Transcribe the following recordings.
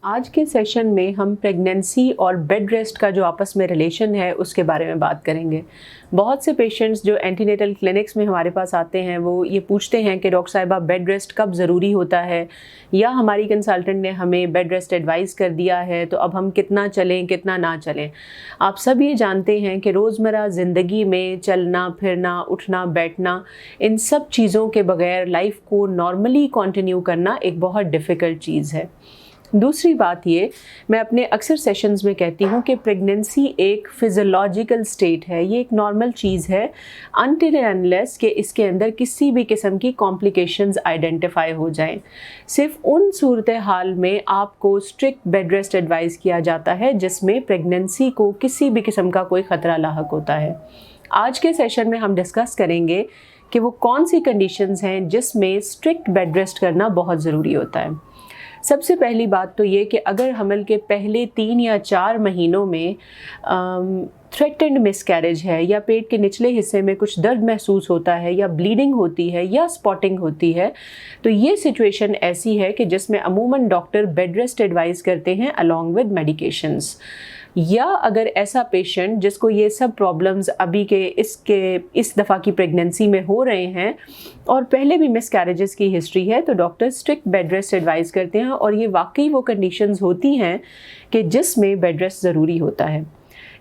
आज के सेशन में हम प्रेगनेंसी और बेड रेस्ट का जो आपस में रिलेशन है उसके बारे में बात करेंगे। बहुत से पेशेंट्स जो एंटीनेटल क्लिनिक्स में हमारे पास आते हैं वो ये पूछते हैं कि डॉक्टर साहिबा बेड रेस्ट कब ज़रूरी होता है, या हमारी कंसल्टेंट ने हमें बेड रेस्ट एडवाइस कर दिया है तो अब हम कितना चलें कितना ना चलें। आप सब ये जानते हैं कि रोज़मर्रा ज़िंदगी में चलना फिरना उठना बैठना इन सब चीज़ों के बगैर लाइफ को नॉर्मली कंटिन्यू करना एक बहुत डिफ़िकल्ट चीज़ है। दूसरी बात ये, मैं अपने अक्सर सेशंस में कहती हूँ कि प्रेगनेंसी एक फिज़ियोलॉजिकल स्टेट है, ये एक नॉर्मल चीज़ है अनटिल एंड अनलेस कि इसके अंदर किसी भी किस्म की कॉम्प्लिकेशंस आइडेंटिफाई हो जाएं। सिर्फ उन सूरत हाल में आपको स्ट्रिक्ट बेड रेस्ट एडवाइस किया जाता है जिसमें प्रेगनेंसी को किसी भी किस्म का कोई ख़तरा लाहक होता है। आज के सेशन में हम डिस्कस करेंगे कि वो कौन सी कंडीशंस हैं जिसमें स्ट्रिक्ट बेड रेस्ट करना बहुत ज़रूरी होता है। सबसे पहली बात तो ये कि अगर हमल के पहले 3 या 4 महीनों में थ्रेटेंड मिसकैरेज है, या पेट के निचले हिस्से में कुछ दर्द महसूस होता है, या ब्लीडिंग होती है, या स्पॉटिंग होती है, तो ये सिचुएशन ऐसी है कि जिसमें अमूमन डॉक्टर बेड रेस्ट एडवाइस करते हैं अलॉन्ग विद मेडिकेशंस। या अगर ऐसा पेशेंट जिसको ये सब प्रॉब्लम्स अभी के इस दफ़ा की प्रेगनेंसी में हो रहे हैं और पहले भी मिसकैरेजेस की हिस्ट्री है, तो doctor strict bed rest advice करते हैं। और ये वाकई वो कंडीशंस होती हैं कि जिसमें बेड रेस्ट ज़रूरी होता है।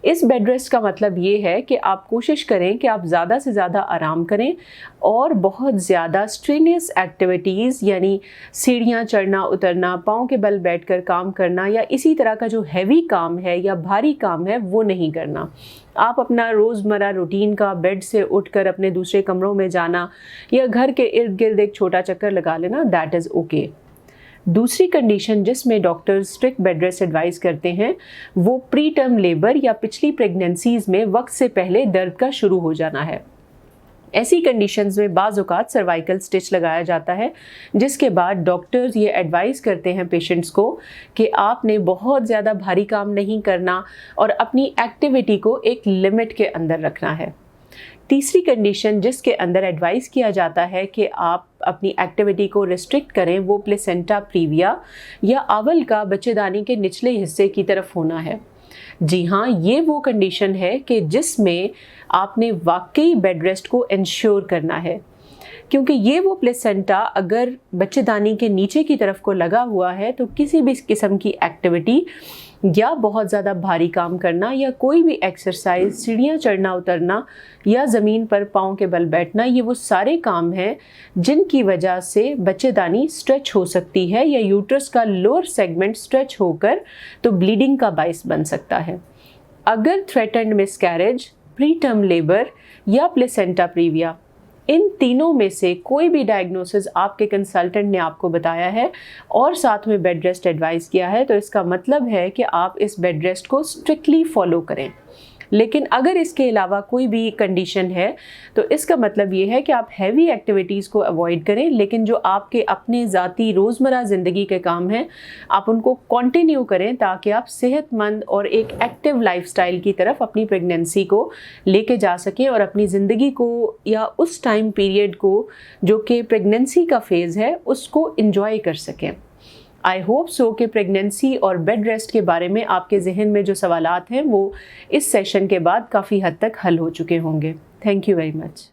इस बेड रेस्ट का मतलब ये है कि आप कोशिश करें कि आप ज़्यादा से ज़्यादा आराम करें और बहुत ज़्यादा स्ट्रेनियस एक्टिविटीज़ यानी सीढ़ियाँ चढ़ना उतरना, पाँव के बल बैठकर काम करना, या इसी तरह का जो हैवी काम है या भारी काम है वो नहीं करना। आप अपना रोज़मर्रा रूटीन का बेड से उठकर अपने दूसरे कमरों में जाना या घर के इर्द गिर्द एक छोटा चक्कर लगा लेना, दैट इज़ ओके। दूसरी कंडीशन जिसमें doctor strict bed rest advice करते हैं वो प्री टर्म लेबर या पिछली प्रेगनेंसीज़ में वक्त से पहले दर्द का शुरू हो जाना है। ऐसी कंडीशंस में बाज़ औक़ात सर्वाइकल स्टिच लगाया जाता है, जिसके बाद डॉक्टर्स ये एडवाइस करते हैं पेशेंट्स को कि आपने बहुत ज़्यादा भारी काम नहीं करना और अपनी एक्टिविटी को एक लिमिट के अंदर रखना है। तीसरी कंडीशन जिसके अंदर एडवाइस किया जाता है कि आप अपनी एक्टिविटी को रिस्ट्रिक्ट करें वो प्लेसेंटा प्रीविया या अवल का बच्चेदानी के निचले हिस्से की तरफ होना है। जी हाँ, ये वो कंडीशन है कि जिसमें आपने वाकई बेड रेस्ट को इंश्योर करना है, क्योंकि ये वो प्लेसेंटा अगर बच्चेदानी के नीचे की तरफ को लगा हुआ है तो किसी भी किस्म की एक्टिविटी या बहुत ज़्यादा भारी काम करना या कोई भी एक्सरसाइज, सीढ़ियाँ चढ़ना उतरना या ज़मीन पर पाँव के बल बैठना, ये वो सारे काम हैं जिनकी वजह से बच्चेदानी स्ट्रेच हो सकती है या यूट्रस का लोअर सेगमेंट स्ट्रेच होकर तो ब्लीडिंग का बाइस बन सकता है। अगर threatened miscarriage, pre term labour या प्लेसेंटा प्रीविया, इन तीनों में से कोई भी डायग्नोसिस आपके कंसल्टेंट ने आपको बताया है और साथ में बेड रेस्ट एडवाइस किया है, तो इसका मतलब है कि आप इस बेड रेस्ट को स्ट्रिक्टली फॉलो करें। लेकिन अगर इसके अलावा कोई भी कंडीशन है तो इसका मतलब ये है कि आप हैवी एक्टिविटीज़ को अवॉइड करें, लेकिन जो आपके अपने ज़ाती रोज़मर्रा ज़िंदगी के काम हैं आप उनको कंटिन्यू करें ताकि आप सेहतमंद और एक एक्टिव लाइफस्टाइल की तरफ अपनी प्रेगनेंसी को लेके जा सकें और अपनी ज़िंदगी को या उस टाइम पीरियड को जो कि प्रेगनेंसी का फेज़ है उसको इंजॉय कर सकें। आई होप सो कि प्रेगनेंसी और बेड रेस्ट के बारे में आपके जहन में जो सवालात हैं वो इस सेशन के बाद काफ़ी हद तक हल हो चुके होंगे। Thank you very much.